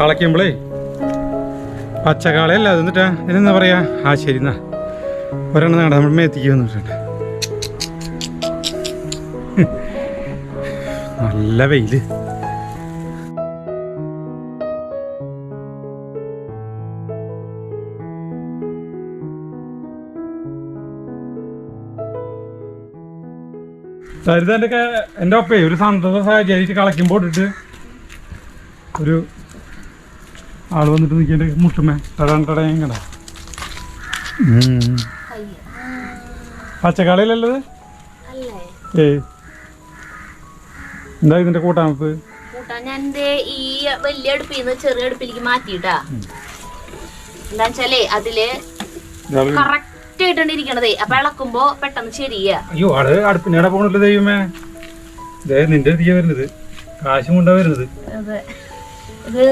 കളയ്ക്കുമ്പോളേ പച്ചക്കാളയല്ല അത് എന്നിട്ടാ ഇതെന്താ പറയാ ആ ശരി എന്നാ ഒരെണ്ണം നാട നമ്മൾ മേത്തിക്ക് വന്നിട്ടുണ്ട് നല്ല വെയില് സരിതൻ്റെ എൻ്റെ ഒപ്പേ ഒരു സന്തോഷ സാഹചര്യം കളയ്ക്കുമ്പോൾ ഇട്ടിട്ട് ഒരു ആള് വന്നിട്ട് നിൽക്കേണ്ട മുട്ടുമേ ടടയും കട പച്ചക്കാളയിലല്ലത് എന്താ ഇതിന്റെ കൂട്ടാമപ്പ് ഞാൻ ഈ വലിയ അടുപ്പിന്ന് ചെറിയ അടുപ്പിലേക്ക് മാറ്റിട്ടാ എന്താ വെച്ചാലേ അതില് കറക്റ്റ് ആയിട്ടാണ് അപ്പൊ ഇളക്കുമ്പോ പെട്ടെന്ന് ശരിയാ. അയ്യോ അത് അടുപ്പിനടെ പോണല്ലോ ദൈവമേ നിന്റെ തീയ വരുന്നത് കാശും കൊണ്ടാ വരുന്നത്. അതെ ഇത്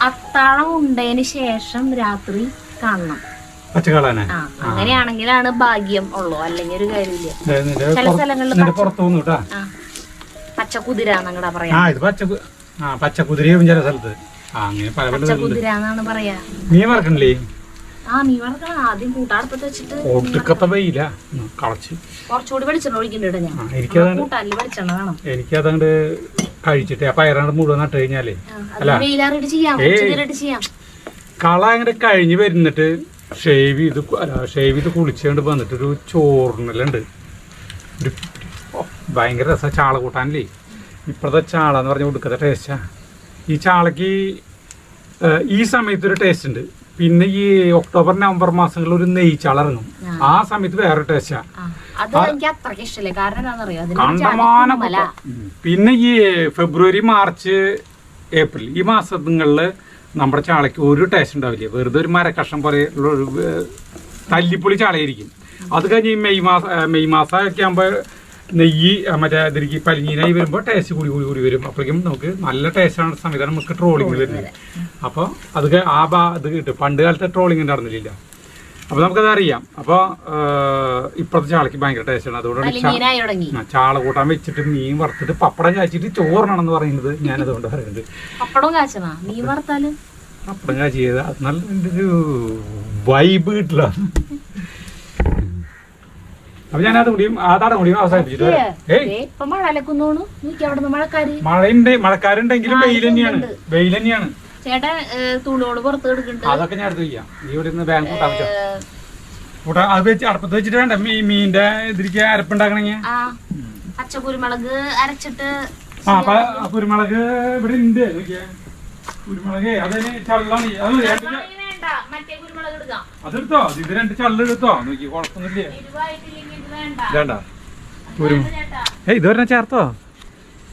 അത്താഴം ഉണ്ടതിന് ശേഷം രാത്രി കാണണം പച്ചക്കാളാനെ. അങ്ങനെയാണെങ്കിലാണ് ഭാഗ്യം ഉള്ളൂ, അല്ലെങ്കിൽ ഒരു കാര്യമില്ല. ചില സ്ഥലങ്ങളിൽ പച്ചക്കുതിര എന്നങ്ങടാ പറയാ. പച്ചക്കുതിരയും ചില സ്ഥലത്ത് പച്ചക്കുതിരാന്നാണ് പറയാ. മീൻ വറക്കണില്ലേ? മീൻ വറക്കണം. ആദ്യം കൂട്ടാടുപ്പത്ത് വെച്ചിട്ട് ഒടുക്കത്തെ വെയില കളച്ച് കുറച്ചുകൂടി വെളിച്ചെണ്ണ ഒഴിക്കണ്ടോ ഞാൻ. കൂട്ടാലില് വെളിച്ചെണ്ണ വേണം. എനിക്കതങ്ങട് കഴിച്ചിട്ട് ആ പയറാണ്ട് മുഴുവൻ നട്ട് കഴിഞ്ഞാലേ വെയിലാറിട്ട് ചെയ്യാം. കള അങ്ങോട്ട് കഴിഞ്ഞ് വരുന്നിട്ട് ഷേവ് ചെയ്ത് കുളിച്ചുകൊണ്ട് വന്നിട്ട് ഒരു ചോറിനെല്ലുണ്ട്. ഒരു ഭയങ്കര രസം ചാള കൂട്ടാനല്ലേ. ഇപ്പോഴത്തെ ചാള എന്ന് പറഞ്ഞാൽ ഒടുക്കത്തെ ടേസ്റ്റാ. ഈ ചാളക്ക് ഈ സമയത്തൊരു ടേസ്റ്റ് ഉണ്ട്. പിന്നെ ഈ ഒക്ടോബർ നവംബർ മാസങ്ങളിൽ ഒരു നെയ്ച്ചാള ഇറങ്ങും. ആ സമയത്ത് വേറെ ടേസ്റ്റാ. കണ്ടമാനം. പിന്നെ ഈ ഫെബ്രുവരി മാർച്ച് ഏപ്രിൽ ഈ മാസങ്ങളില് നമ്മുടെ ചാളയ്ക്ക് ഒരു ടേസ്റ്റ് ഉണ്ടാവില്ല. വെറുതെ ഒരു മരക്കഷ്ണം പോലെ ഉള്ള ഒരു തല്ലിപ്പൊളി ചാളയായിരിക്കും. അത് കഴിഞ്ഞ് മെയ് മാസമൊക്കെ ആകുമ്പോൾ നെയ്യ് മറ്റേ ഇതിലേക്ക് പലിഞ്ഞീനായി വരുമ്പോൾ ടേസ്റ്റ് കൂടി വരും. അപ്പോഴേക്കും നമുക്ക് നല്ല ടേസ്റ്റാണ് സംവിധാനം നമുക്ക് ട്രോളിങ് വരുന്നത്. അപ്പോൾ അത് ഇത് കിട്ടും. പണ്ട് കാലത്തെ ട്രോളിങ് ഉണ്ടായിരുന്നില്ല. അപ്പോൾ നമുക്കത് അറിയാം. അപ്പോൾ ഇപ്പോഴത്തെ ചാളയ്ക്ക് ഭയങ്കര ടേസ്റ്റാണ്. അതുകൊണ്ടാണ് ചാള കൂട്ടാൻ വെച്ചിട്ട് മീൻ വറുത്തിട്ട് പപ്പടം കാച്ചിട്ട് ചോറിനാണെന്ന് പറയുന്നത്. ഞാനതുകൊണ്ട് പറയുന്നത് പപ്പടം കാച്ചി ചെയ്ത അത് നല്ലൊരു വൈബ് കിട്ടില്ല. അപ്പൊ ഞാൻ അതാണ് കൂടിയും അവസാനിപ്പിച്ചിട്ട് മഴക്കാരുണ്ടെങ്കിലും വെയിൽ തന്നെയാണ്. അതൊക്കെ ഞാൻ എടുത്ത് വയ്ക്കാം. നീ ഇവിടെ നിന്ന് ബാങ്ക് കൂട്ടാൻ അത് വെച്ച് അടുപ്പത്ത് വെച്ചിട്ട് വേണ്ട മീനിന്റെ ഇതിലേക്ക് അരപ്പുണ്ടാക്കണെങ്കിൽ. പച്ചക്കുരുമുളക് അരച്ചിട്ട് കുരുമുളക് ഇവിടെ ഉണ്ട്. കുരുമുളക് അതിന് ചള്ളാണ്. അതെടുത്തോ, ഇത് 2 ചള്ള എടുത്തോ. നോക്കി കുഴപ്പമൊന്നുമില്ലേ. വേണ്ട ഇതുവരെ ചേർത്തോ.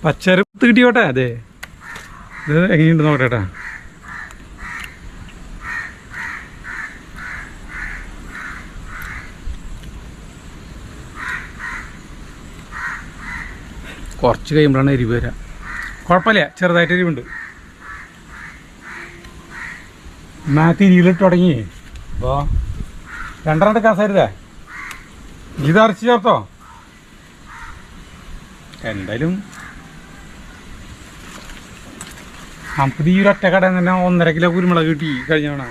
പച്ചരത്ത് കിട്ടിയോട്ടെ. അതെ ഇത് എങ്ങനെയുണ്ട് നോക്കട്ടെ. കുറച്ച് കഴിയുമ്പോഴാണ് എരിവ് വരാം. കുഴപ്പമില്ല, ചെറുതായിട്ട് എരിവുണ്ട്. തിരിയിലിട്ട് തുടങ്ങി. അപ്പോൾ 2 കസരുതേ ഇത് അരച്ച് ചേർത്തോ. എന്തായാലും നമുക്ക് ഈ ഒറ്റ കടയിൽ തന്നെ 1.5 കിലോ കുരുമുളക് കിട്ടി കഴിഞ്ഞാണ്.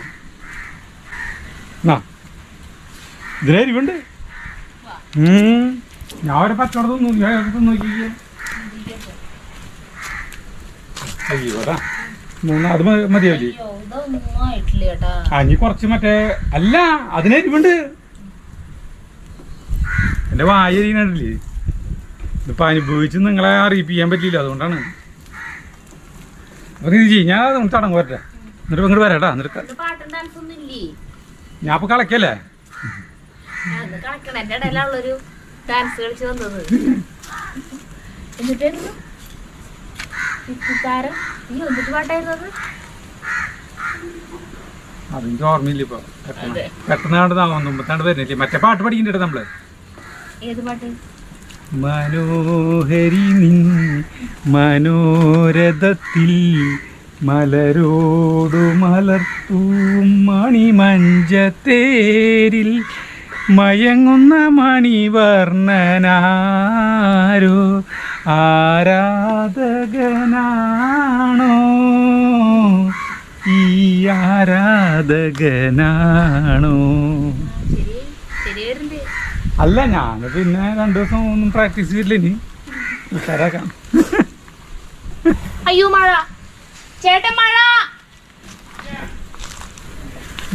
ഇതിന് എരിവുണ്ട്. ഞാൻ ഒരു പച്ചവടം നോക്കിക്കേ. അയ്യോടാ അത് മതിയാവില്ലേ? ഇനി കുറച്ച് മറ്റേ അല്ല അതിന് എരിവുണ്ട്. എന്റെ വായ എരിയണില്ലേ. ഇതിപ്പോ അനുഭവിച്ച് നിങ്ങളെ അറിയിപ്പിക്കാൻ പറ്റില്ല. അതുകൊണ്ടാണ്. അപ്പൊ ഇത് ചെയ്യും. ഞാൻ അത് തടങ്ങ് വരട്ടെ. എന്നിട്ട് ഇങ്ങോട്ട് വരാട്ടാ. എന്നിട്ട് ഞാൻ ഇപ്പൊ കളക്കല്ലേ. അതെനിക്ക് ഓർമ്മയില്ല ഇപ്പൊ. പെട്ടെന്ന് മുമ്പത്താണ്ട് വരുന്നില്ലേ. മറ്റേ പാട്ട് പഠിക്കണ്ടേ നമ്മള്. മനോഹരി നിൻ മനോരഥത്തിൽ മലരോടു മലർത്തൂ മണിമഞ്ചത്തേരിൽ മയങ്ങുന്ന മണിവർണ്ണനാരോ ആരാധകനാണോ ആരാധകനാണോ. അല്ല ഞാൻ പിന്നെ 2 ദിവസം ഒന്നും പ്രാക്ടീസ് ചെയ്തില്ല. ഇനി ഉഷാറാക്കാം. അയ്യോ മഴ, ചേട്ടൻ മഴ.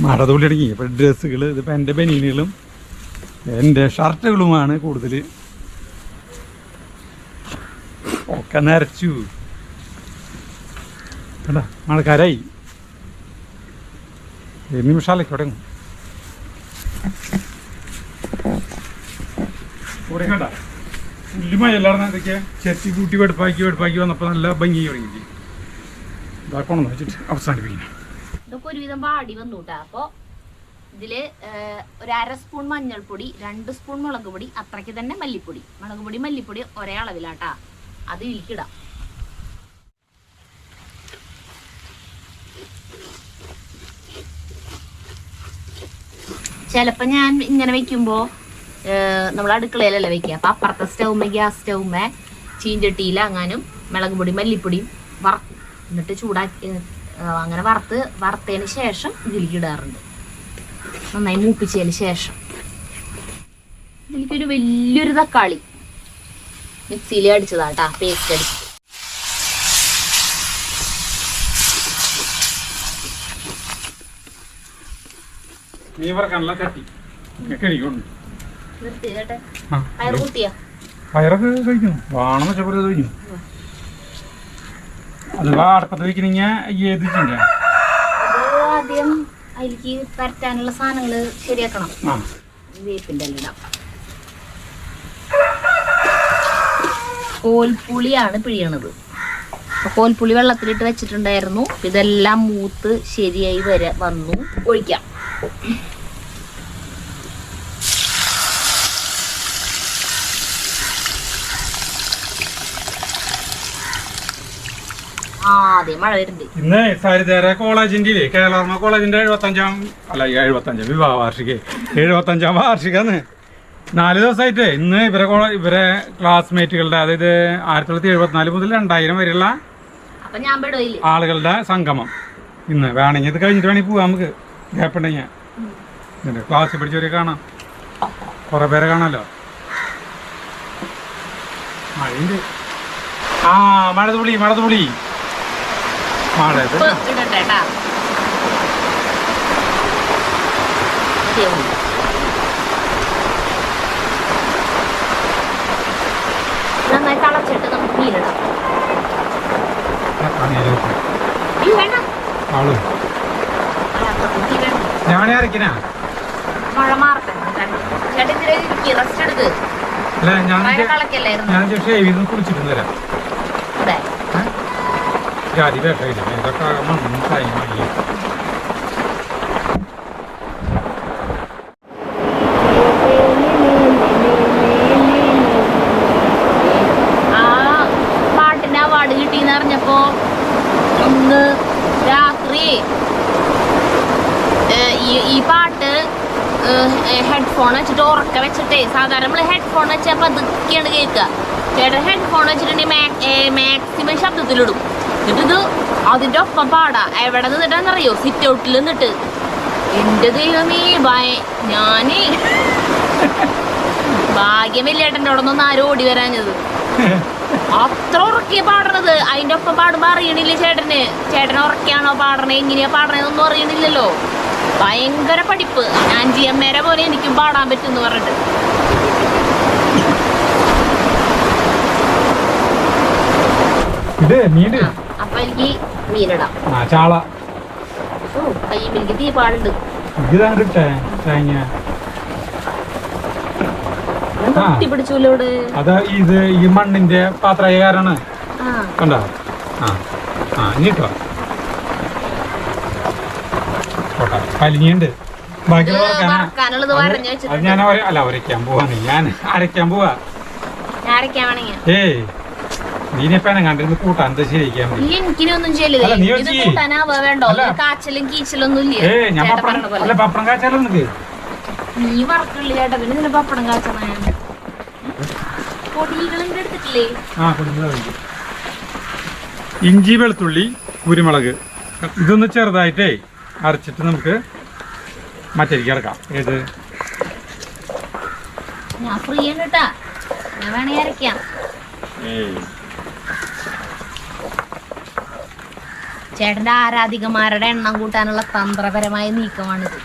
മഴ തുള്ളി അടങ്ങി. ഇപ്പൊ ഡ്രസ്സുകൾ ഇതിപ്പോ എൻ്റെ ബനീനുകളും എൻ്റെ ഷർട്ടുകളുമാണ് കൂടുതൽ. ഒക്കെ നരച്ചു. കണ്ടാ മഴക്കാരായി. 7 നിമിഷാലേക്ക് തുടങ്ങും. ഇവിടെ കണ്ട പുല്ലുമായി എല്ലാവരും എന്തൊക്കെയാ ചെത്തി കൂട്ടി വെടുപ്പാക്കി വന്നപ്പോൾ നല്ല ഭംഗി തുടങ്ങി. ഇതാക്കണമെന്ന് വെച്ചിട്ട് അവസാനിപ്പിക്കണം. ഇതൊക്കെ ഒരുവിധം വാടി വന്നു കേട്ടോ. അപ്പൊ ഇതില് ഒരു 1/2 സ്പൂൺ മഞ്ഞൾപ്പൊടി, 2 സ്പൂൺ മുളക് പൊടി, അത്രയ്ക്ക് തന്നെ മല്ലിപ്പൊടി. മുളക് പൊടി മല്ലിപ്പൊടി ഒരേ അളവിലാട്ടാ. അത് ഇതിലേക്കിടാം. ചിലപ്പോ ഞാൻ ഇങ്ങനെ വെക്കുമ്പോ നമ്മൾ അടുക്കളയിലല്ല വെക്കുക. അപ്പൊ അപ്പുറത്തെ സ്റ്റൗമേ ഗ്യാസ് സ്റ്റൗമേ ചീഞ്ചട്ടിയില അങ്ങാനും മുളക് പൊടി മല്ലിപ്പൊടിയും വറുക്കും. എന്നിട്ട് ചൂടാക്കി അങ്ങനെ വറുത്തതിന് ശേഷം ഇതിലേക്ക് ഇടാറുണ്ട്. നന്നായി മൂപ്പിച്ചതിന് ശേഷം ഇതിലേക്കൊരു വലിയൊരു തക്കാളി മിക്സിയിൽ അടിച്ചതാട്ടാ, പേസ്റ്റ് അടിച്ച്. പയറൊക്കെ കഴിക്കുന്നു. വാണം വെച്ചപ്പോൾ കഴിഞ്ഞു. അത് അടുപ്പത്ത് വെക്കണെങ്കിൽ ആദ്യം അതിലേക്ക് പരത്താനുള്ള സാധനങ്ങള് ശരിയാക്കണം. വേപ്പിന്റെ എല്ലാം കോൽപ്പുളിയാണ് പിഴിയണത്. കോൽപ്പുളി വെള്ളത്തിലിട്ട് വെച്ചിട്ടുണ്ടായിരുന്നു. ഇതെല്ലാം മൂത്ത് ശരിയായി വന്നു. ഒഴിക്കാം. മഴ വരുന്നുണ്ട്. ഇന്ന് സരിതേര കോളേജിന്റെ കേരള കോളേജിന്റെ 75 വിവാഹ വാർഷിക 75ാം വാർഷികന്ന് 4 ദിവസമായിട്ട് ഇന്ന് ഇവരെ ക്ലാസ്മേറ്റുകളുടെ, അതായത് 1974 മുതൽ 2000 വരെയുള്ള ആളുകളുടെ സംഗമം. ഇന്ന് വേണമെങ്കിൽ ഇത് കഴിഞ്ഞിട്ട് വേണമെങ്കിൽ പോവാം. നമുക്ക് ഗ്യാപ്പുണ്ടെങ്കിൽ ക്ലാസ്സിൽ പഠിച്ചവരെ കാണാം. കുറെ പേരെ കാണാമല്ലോ. മഴയുണ്ട്. മഴ തുള്ളി മഴ നന്നായി തിളച്ചിട്ട് നമുക്ക് മീനിടാം. ഞാനേ അരക്കിനാ മഴ മാറട്ടെ. റെസ്റ്റ് എടുക്ക്. ഞാൻ ഷേവ് കുളിച്ചിട്ട് വരാം. ജാതി വേഷമില്ല. ഇതൊക്കെ മണ്ണും കാര്യമായി. ആ പാട്ടിന് അവാർഡ് കിട്ടിയെന്ന് അറിഞ്ഞപ്പോ ഇന്ന് രാത്രി ഈ പാട്ട് ഹെഡ്ഫോൺ വെച്ചിട്ട് ഉറക്ക വെച്ചിട്ടേ, സാധാരണ നമ്മള് ഹെഡ്ഫോൺ വെച്ചാൽ പതുക്കെയാണ് കേൾക്കുക. ചേട്ടൻ ഹെഡ്ഫോൺ വെച്ചിട്ടുണ്ടെങ്കിൽ മാക്സിമം ശബ്ദത്തിലിടും. എന്നിട്ടിത് അതിന്റെ ഒപ്പം പാടാ. എവിടെ നിന്നിട്ടാന്നറിയോ? സിറ്റ് ഔട്ടിൽ നിന്നിട്ട്. എന്റെ ദൈവമേ, ഞാന് ഭാഗ്യമില്ലേട്ടൻ്റെ അവിടെ നിന്ന് ആരും ഓടി വരാഞ്ഞത്. അത്ര ഉറക്കിയ പാടണത്. അതിന്റെ ഒപ്പം പാടുമ്പോ അറിയണില്ല ചേട്ടന്. ചേട്ടൻ ഉറക്കിയാണോ പാടണേ, എങ്ങനെയാ പാടണേന്നൊന്നും അറിയണില്ലല്ലോ. ഭയങ്കര പഠിപ്പ്. ആൻജിയമ്മേരെ പോലെ എനിക്കും പാടാൻ പറ്റുമെന്ന് പറഞ്ഞിട്ട്. അപ്പൊ എനിക്ക് മീനിടാം. കയ്യിലേക്ക് തീ പാടുണ്ട്. പിടിച്ചൂലോട്. അതാ ഇത് ഈ മണ്ണിന്റെ പാത്രമായ കാരണമാണ്. കണ്ടോ? കലിഞ്ഞുണ്ട്. ഞാൻ അരയ്ക്കാൻ പോവാണ്. ഞാൻ അരയ്ക്കാൻ പോവാ. നീനെപ്പേനെ കണ്ടിരുന്ന് കൂട്ടാൻ ശരിയാക്കാൻ പപ്പടം കാച്ചാലോ നിനക്ക്? നീ വറക്കില്ല ചേട്ടാ. പിന്നെ നിന്റെ പപ്പടം കാച്ചണ പൊടികളും എടുത്തിട്ടില്ലേ? ഇഞ്ചി, വെളുത്തുള്ളി, കുരുമുളക് ഇതൊന്ന് ചെറുതായിട്ടേ അരച്ചിട്ട് നമുക്ക് മറ്റേക്ക് ഇറക്കാം. ഏത് ഞാൻ ഫ്രീ ആണ് കേട്ടാ, ഞാൻ വേണേ അരയ്ക്കാം. ചേട്ടന്റെ ആരാധികമാരുടെ എണ്ണം കൂട്ടാനുള്ള തന്ത്രപരമായ നീക്കമാണിത്.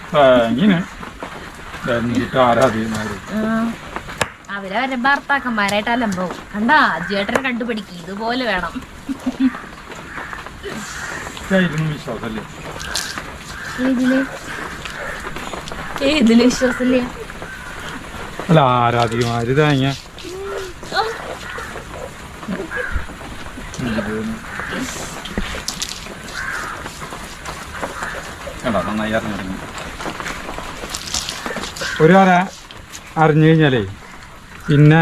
അവരെ ഭർത്താക്കന്മാരായിട്ട് അലമ്പോ കണ്ടാ, ചേട്ടനെ കണ്ടുപിടിക്കും, ഇതുപോലെ വേണം. ഏതില് വിശ്വാസമില്ല? അല്ല, ആരാധികമാര് തേങ്ങ നന്നായി അറിഞ്ഞിരുന്നു. ഒരു അര അറിഞ്ഞു കഴിഞ്ഞാലേ പിന്നെ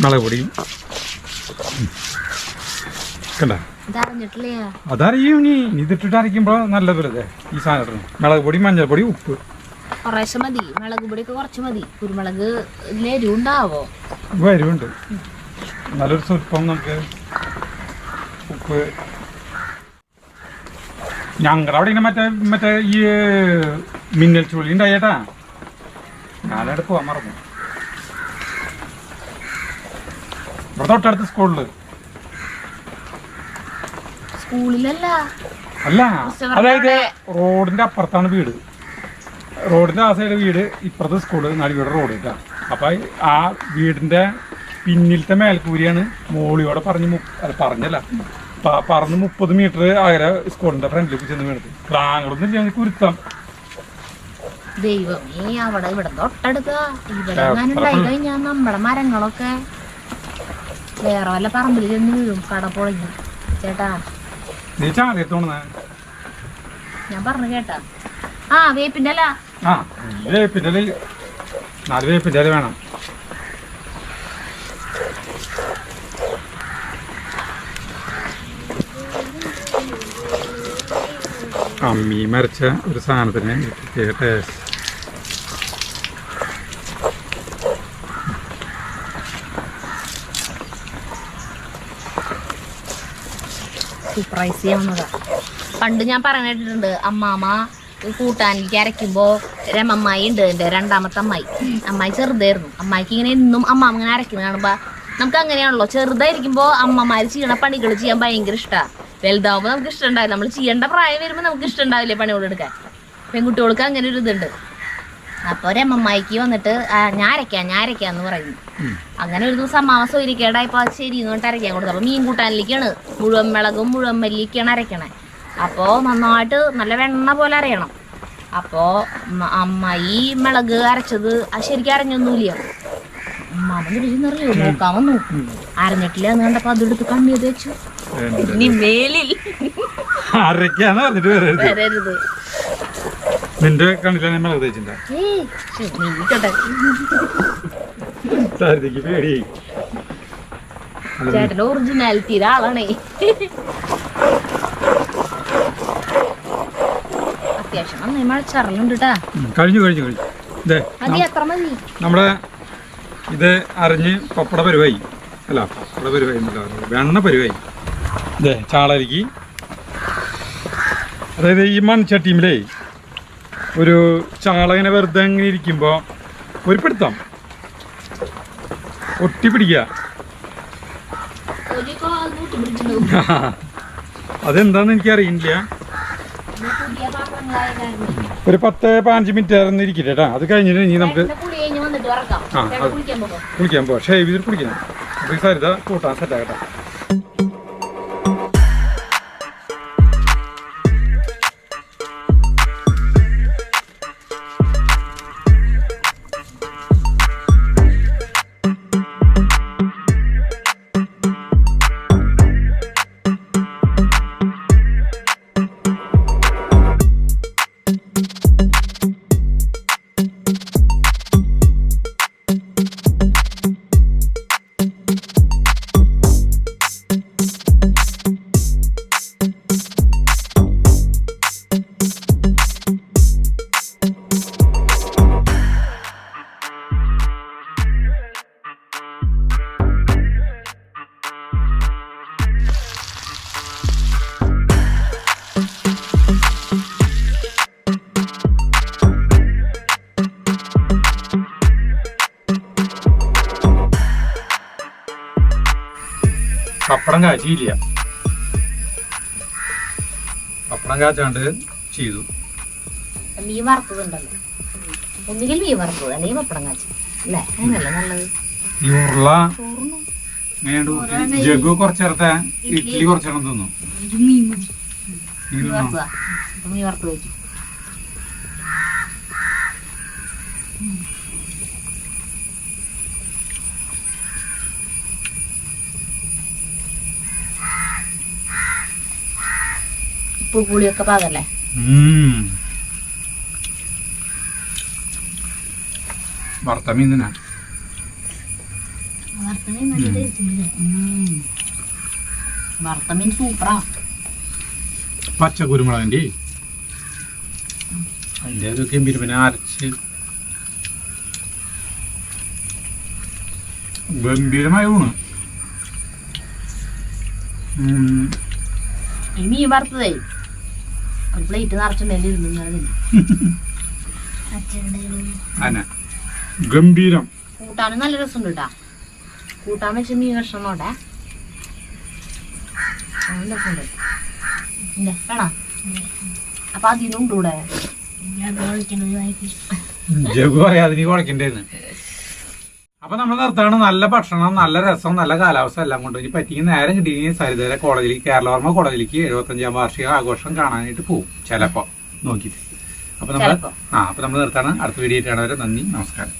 മുളക് പൊടിയും കണ്ട അതറിയും. നീ ഇതിട്ടിട്ട് അരയ്ക്കുമ്പോ നല്ലത് വെറുതെ ഈ സാധനത്തിന് മുളക് പൊടി, മഞ്ഞൾപ്പൊടി, ഉപ്പ് കുറേശ്ശെ മതി. മുളക് പൊടിയൊക്കെ കുറച്ച് മതി. കുരുമുളക് എരിവുണ്ടാവോ? എരിവുണ്ട്, നല്ലൊരു സ്വല്പം നമുക്ക് ഉപ്പ്. ഞങ്ങളുടെ അവിടെ ഇങ്ങനെ മറ്റേ ഈ മിന്നൽ ചുള്ളി ഉണ്ടായേട്ടാ, ഞാനവിടെ പോവാൻ മറന്നു. ഇവിടെ തൊട്ടടുത്ത് സ്കൂളിലല്ല, അല്ല, അതായത് റോഡിന്റെ അപ്പുറത്താണ് വീട്. റോഡിന്റെ ആ സൈഡ് വീട്, ഇപ്പുറത്തെ സ്കൂള്, നടുവീട് റോഡ് കേട്ടാ. അപ്പൊ ആ വീടിന്റെ പിന്നിലത്തെ മേൽക്കൂരിയാണ് മോളിയോടെ പറഞ്ഞല്ല പറന്ന് 30 മീറ്റർ അകലെ സ്കൂളിന്റെ ഫ്രണ്ടിലേക്ക് ചെന്ന് വീണത്. ക്ലാങ്ങളൊന്നും ഇല്ല, കുരുത്തം. ദൈവമേ, അവിടെ ഇവിടെ തൊട്ടടുത്ത ഇവിടെ കഴിഞ്ഞാൽ നമ്മുടെ മരങ്ങളൊക്കെ വേറെ വല്ല പറമ്പിൽ ചെന്ന് വീഴും. കട പൊളിഞ്ഞു ചേട്ടാ. നീ ചാകത്തോണ ഞാൻ പറഞ്ഞു കേട്ടാ. ആ വേപ്പിന്റെ അല്ല, വേപ്പിന്റെ 4 വേപ്പിന്റെ വേണം. അമ്മി മരച്ച ഒരു സാധനത്തിന് പ്രത്യേക ടേസ്റ്റ്. സർപ്രൈസ് ചെയ്യാവുന്നതാ. പണ്ട് ഞാൻ പറഞ്ഞിട്ടുണ്ട്, അമ്മാമ്മ കൂട്ടാനിലേക്ക് അരയ്ക്കുമ്പോ രമമ്മായി ഉണ്ട്, എന്റെ രണ്ടാമത്തെ അമ്മായി ചെറുതായിരുന്നു. അമ്മായിക്ക് ഇങ്ങനെ എന്നും അമ്മാമ്മ ഇങ്ങനെ അരയ്ക്കുന്ന കാണുമ്പോ നമുക്ക് അങ്ങനെയാണല്ലോ, ചെറുതായിരിക്കുമ്പോ അമ്മമാര് ചെയ്യണ പണികൾ ചെയ്യാൻ ഭയങ്കര ഇഷ്ടമാണ്. വലുതാവുമ്പോ നമുക്ക് ഇഷ്ടം ഉണ്ടാവില്ല. നമ്മൾ ചെയ്യേണ്ട പ്രായം വരുമ്പോ നമുക്ക് ഇഷ്ടം ഉണ്ടാവില്ലേ പണികൾ എടുക്കാൻ. പെൺകുട്ടികൾക്ക് അങ്ങനെ ഒരു ഇതുണ്ട്. അപ്പൊ ഒരമ്മമ്മായിക്ക് വന്നിട്ട് ഞാൻ അരയ്ക്കാന്ന് പറയുന്നു. അങ്ങനെ ഒരു ദിവസം അമ്മാവ സൗരിക്കേടായപ്പോ ശരി എന്നിട്ട് അരയ്ക്കാൻ കൊടുത്തു. അപ്പൊ മീൻ കൂട്ടാനിലേക്കാണ് മുഴുവൻ മുളകും മുഴുവൻ മല്ലിയൊക്കെയാണ് അരയ്ക്കണേ. അപ്പോ നന്നായിട്ട് നല്ല വെണ്ണ പോലെ അരയണം. അപ്പോ അമ്മായി മുളക് അരച്ചത് ശരിക്കും അരഞ്ഞൊന്നുമില്ല. അമ്മാമ അറിയോ നോക്കാൻ വന്നു, അരഞ്ഞിട്ടില്ല എന്ന് കണ്ടപ്പോ അതെടുത്ത് കണ്ണി തേച്ചു. ഇനി മേലിൽ വരരുത്. നിന്റെ കണ്ണിലാണ് മുളക് തേച്ചിട്ടുണ്ടോ? ചേട്ടന്റെ ഒറിജിനാലിറ്റിയുടെ ആളാണേ. അത്യാവശ്യം നന്നായി മഴച്ചറലുണ്ട് കേട്ടാ. കഴിഞ്ഞു നമ്മുടെ ഇത് അരിഞ്ഞ് പപ്പട പരുവായി, അല്ല പപ്പട പരുവായി വെണ്ണ പരുവായി. ഇതേ ചാളരിക്ക്, അതായത് ഈ മൺചട്ടിയിലേ ഒരു ചാള ഇങ്ങനെ വെറുതെ അങ്ങനെ ഇരിക്കുമ്പോൾ ഒരു പിടുത്തം ഒട്ടിപ്പിടിക്കുക. അതെന്താന്ന് എനിക്കറിയില്ല. ഒരു 10-15 മിനിറ്റ് ആയിരുന്നു ഇരിക്കില്ല കേട്ടാ. അത് കഴിഞ്ഞിട്ട് ഇനി നമുക്ക് കുളിക്കാൻ പോവാം. ഷേവ് ചെയ്തിട്ട് കുളിക്കണം. അപ്പോൾ ഈ സരിത കൂട്ടാൻ സെറ്റാകട്ടെ. കാച്ചിയില്ല. പപ്പടം കാച്ചാണ്ട് ചെയ്തു. മീൻ വറുത്തതുണ്ടല്ലോ, ഒന്നുകിൽ മീൻ വറുത്തത് അല്ലെങ്കിൽ പപ്പടം കാച്ചി അല്ലേ, അങ്ങനല്ലേ നല്ലത്. ഈ ഉരുള ജഗു കുറച്ചേരത്തെ ഇഡ്ഡലി കുറച്ചേരം തിന്നു. മീൻ വറുത്തതാ, മീൻ വറുത്ത് കഴിച്ചു. ഉപ്പ് പുളിയൊക്കെ പാകല്ലേ. വറുത്ത മീൻ തന്നെ. വറുത്ത മീൻ സൂപ്പറാ. പച്ച കുരുമുളകിന്റെ അതിന്റെ ഗംഭീര പിന്നെ അരച്ച് ഗംഭീരമായ ഊണ്. ഈ മീൻ വറുത്തതേ ഒരു പ്ലേറ്റ് നിറച്ചിട്ടുണ്ടെങ്കിൽ ഗംഭീരം. കൂട്ടാനും നല്ല രസമുണ്ട് കേട്ടാ. കൂട്ടാൻ വെച്ച മീൻ കഷ്ണോട്ടെ രസമുണ്ട്. വേണോ? അപ്പൊ അതിനുണ്ട് ഇവിടെ. ജഗു പറയാതെ നീ കുഴക്കണ്ടേന്ന്. അപ്പൊ നമ്മൾ നിർത്താണ്. നല്ല ഭക്ഷണം, നല്ല രസം, നല്ല കാലാവസ്ഥ എല്ലാം കൊണ്ട് ഇനി പറ്റിയെങ്കിൽ നേരം കിട്ടിയെങ്കിൽ സരിതര കോളേജിലേക്ക്, കേരളവർമ്മ കോളേജിലേക്ക് 75ാം വാർഷിക ആഘോഷം കാണാനായിട്ട് പോകും ചിലപ്പോ നോക്കിയിട്ട്. അപ്പൊ നമ്മൾ നിർത്താണ്. അടുത്ത വീഡിയോ ആയിട്ട് കാണുന്നവരെ നന്ദി, നമസ്കാരം.